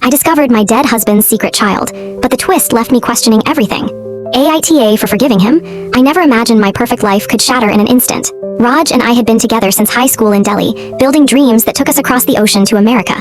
I discovered my dead husband's secret child, but the twist left me questioning everything. AITA for forgiving him? I never imagined my perfect life could shatter in an instant. Raj and I had been together since high school in Delhi, building dreams that took us across the ocean to America.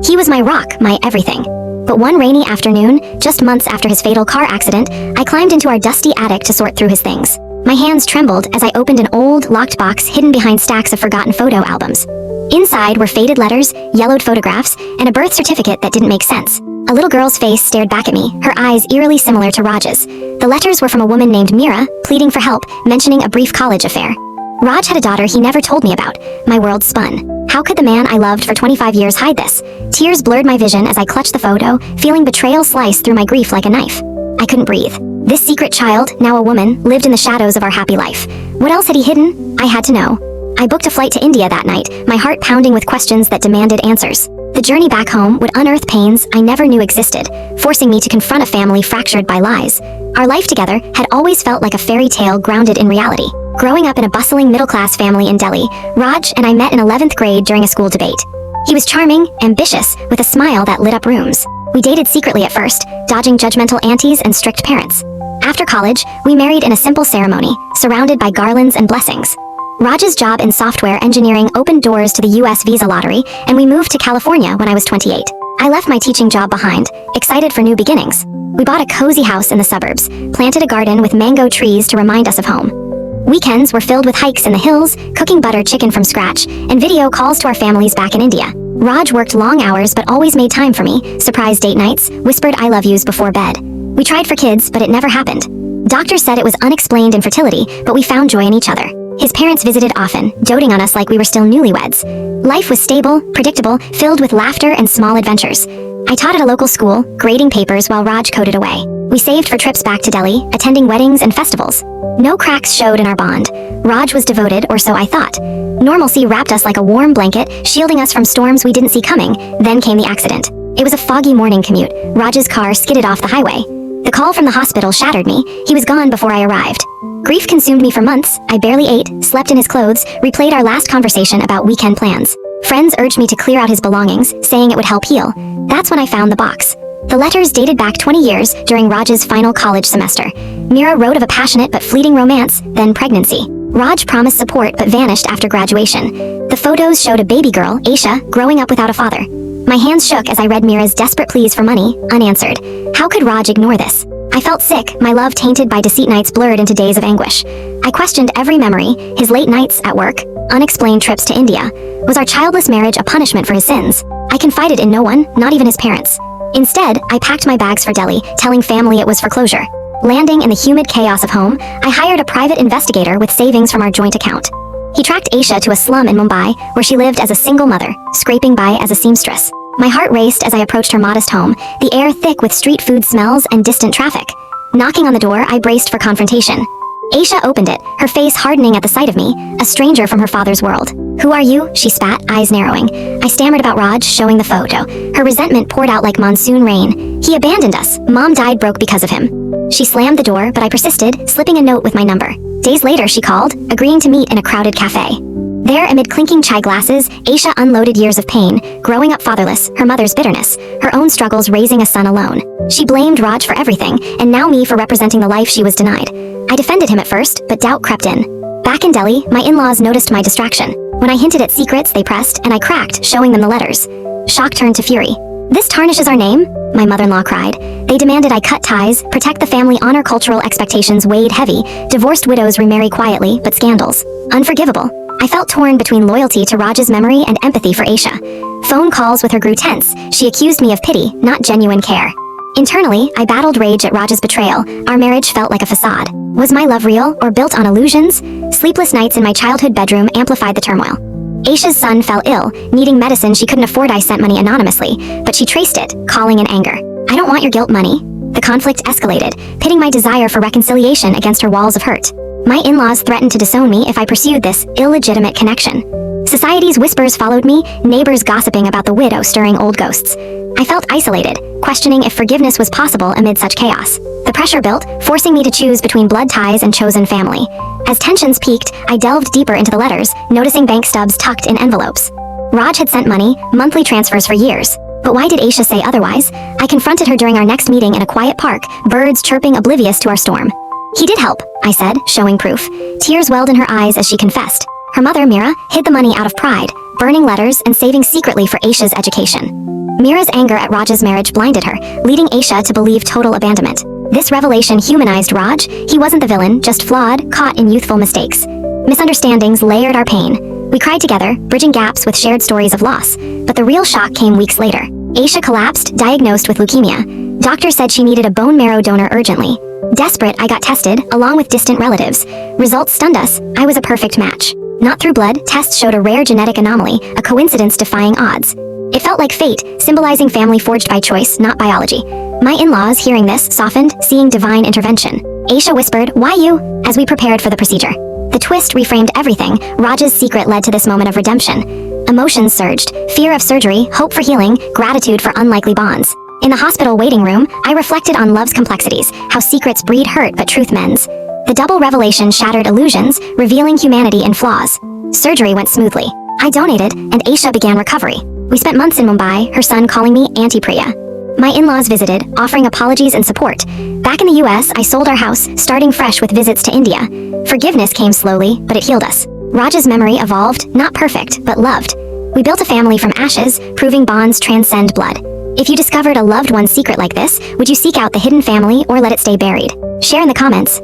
He was my rock, my everything. But one rainy afternoon, just months after his fatal car accident, I climbed into our dusty attic to sort through his things. My hands trembled as I opened an old, locked box hidden behind stacks of forgotten photo albums. Inside were faded letters, yellowed photographs, and a birth certificate that didn't make sense. A little girl's face stared back at me, her eyes eerily similar to Raj's. The letters were from a woman named Mira, pleading for help, mentioning a brief college affair. Raj had a daughter he never told me about. My world spun. How could the man I loved for 25 years hide this? Tears blurred my vision as I clutched the photo, feeling betrayal slice through my grief like a knife. I couldn't breathe. This secret child, now a woman, lived in the shadows of our happy life. What else had he hidden? I had to know. I booked a flight to India that night, my heart pounding with questions that demanded answers. The journey back home would unearth pains I never knew existed, forcing me to confront a family fractured by lies. Our life together had always felt like a fairy tale grounded in reality. Growing up in a bustling middle-class family in Delhi, Raj and I met in 11th grade during a school debate. He was charming, ambitious, with a smile that lit up rooms. We dated secretly at first, dodging judgmental aunties and strict parents. After college, we married in a simple ceremony, surrounded by garlands and blessings. Raj's job in software engineering opened doors to the US visa lottery, and we moved to California when I was 28. I left my teaching job behind, excited for new beginnings. We bought a cozy house in the suburbs, planted a garden with mango trees to remind us of home. Weekends were filled with hikes in the hills, cooking butter chicken from scratch, and video calls to our families back in India. Raj worked long hours but always made time for me, surprise date nights, whispered I love yous before bed. We tried for kids, but it never happened. Doctors said it was unexplained infertility, but we found joy in each other. His parents visited often, doting on us like we were still newlyweds. Life was stable, predictable, filled with laughter and small adventures. I taught at a local school, grading papers while Raj coded away. We saved for trips back to Delhi, attending weddings and festivals. No cracks showed in our bond. Raj was devoted, or so I thought. Normalcy wrapped us like a warm blanket, shielding us from storms we didn't see coming. Then came the accident. It was a foggy morning commute. Raj's car skidded off the highway. The call from the hospital shattered me. He was gone before I arrived. Grief consumed me for months. I barely ate, slept in his clothes, replayed our last conversation about weekend plans. Friends urged me to clear out his belongings, saying it would help heal. That's when I found the box. The letters dated back 20 years, during Raj's final college semester. Mira wrote of a passionate but fleeting romance, then pregnancy. Raj promised support but vanished after graduation. The photos showed a baby girl, Aisha, growing up without a father. My hands shook as I read Mira's desperate pleas for money, unanswered. How could Raj ignore this? I felt sick, my love tainted by deceit nights blurred into days of anguish. I questioned every memory, his late nights at work, unexplained trips to India. Was our childless marriage a punishment for his sins? I confided in no one, not even his parents. Instead, I packed my bags for Delhi, telling family it was for closure. Landing in the humid chaos of home, I hired a private investigator with savings from our joint account. He tracked Aisha to a slum in Mumbai, where she lived as a single mother, scraping by as a seamstress. My heart raced as I approached her modest home, the air thick with street food smells and distant traffic. Knocking on the door, I braced for confrontation. Aisha opened it, her face hardening at the sight of me, a stranger from her father's world. Who are you? She spat, eyes narrowing. I stammered about Raj, showing the photo. Her resentment poured out like monsoon rain. He abandoned us. Mom died broke because of him. She slammed the door, but I persisted, slipping a note with my number. Days later, she called, agreeing to meet in a crowded cafe. There, amid clinking chai glasses, Aisha unloaded years of pain, growing up fatherless, her mother's bitterness, her own struggles raising a son alone. She blamed Raj for everything, and now me for representing the life she was denied. I defended him at first, but doubt crept in. Back in Delhi, my in-laws noticed my distraction. When I hinted at secrets, they pressed, and I cracked, showing them the letters. Shock turned to fury. This tarnishes our name, my mother-in-law cried. They demanded I cut ties, protect the family honor. Cultural expectations weighed heavy. Divorced widows remarry quietly, but scandals. Unforgivable. I felt torn between loyalty to Raj's memory and empathy for Aisha. Phone calls with her grew tense. She accused me of pity, not genuine care. Internally, I battled rage at Raj's betrayal. Our marriage felt like a facade. Was my love real, or built on illusions? Sleepless nights in my childhood bedroom amplified the turmoil. Aisha's son fell ill, needing medicine she couldn't afford. I sent money anonymously, but she traced it, calling in anger. I don't want your guilt money. The conflict escalated, pitting my desire for reconciliation against her walls of hurt. My in-laws threatened to disown me if I pursued this illegitimate connection. Society's whispers followed me, neighbors gossiping about the widow stirring old ghosts. I felt isolated, questioning if forgiveness was possible amid such chaos. The pressure built, forcing me to choose between blood ties and chosen family. As tensions peaked, I delved deeper into the letters, noticing bank stubs tucked in envelopes. Raj had sent money, monthly transfers for years. But why did Aisha say otherwise? I confronted her during our next meeting in a quiet park, birds chirping oblivious to our storm. He did help, I said, showing proof. Tears welled in her eyes as she confessed. Her mother, Mira, hid the money out of pride, burning letters and saving secretly for Aisha's education. Mira's anger at Raj's marriage blinded her, leading Aisha to believe total abandonment. This revelation humanized Raj. He wasn't the villain, just flawed, caught in youthful mistakes. Misunderstandings layered our pain. We cried together, bridging gaps with shared stories of loss. But the real shock came weeks later. Aisha collapsed, diagnosed with leukemia. Doctors said she needed a bone marrow donor urgently. Desperate, I got tested, along with distant relatives. Results stunned us. I was a perfect match. Not through blood, tests showed a rare genetic anomaly, a coincidence defying odds. It felt like fate, symbolizing family forged by choice, not biology. My in-laws, hearing this, softened, seeing divine intervention. Aisha whispered, "Why you?" as we prepared for the procedure. The twist reframed everything. Raj's secret led to this moment of redemption. Emotions surged, fear of surgery, hope for healing, gratitude for unlikely bonds. In the hospital waiting room, I reflected on love's complexities, how secrets breed hurt but truth mends. The double revelation shattered illusions, revealing humanity in flaws. Surgery went smoothly. I donated, and Aisha began recovery. We spent months in Mumbai, her son calling me Auntie Priya. My in-laws visited, offering apologies and support. Back in the US, I sold our house, starting fresh with visits to India. Forgiveness came slowly, but it healed us. Raj's memory evolved, not perfect, but loved. We built a family from ashes, proving bonds transcend blood. If you discovered a loved one's secret like this, would you seek out the hidden family or let it stay buried? Share in the comments.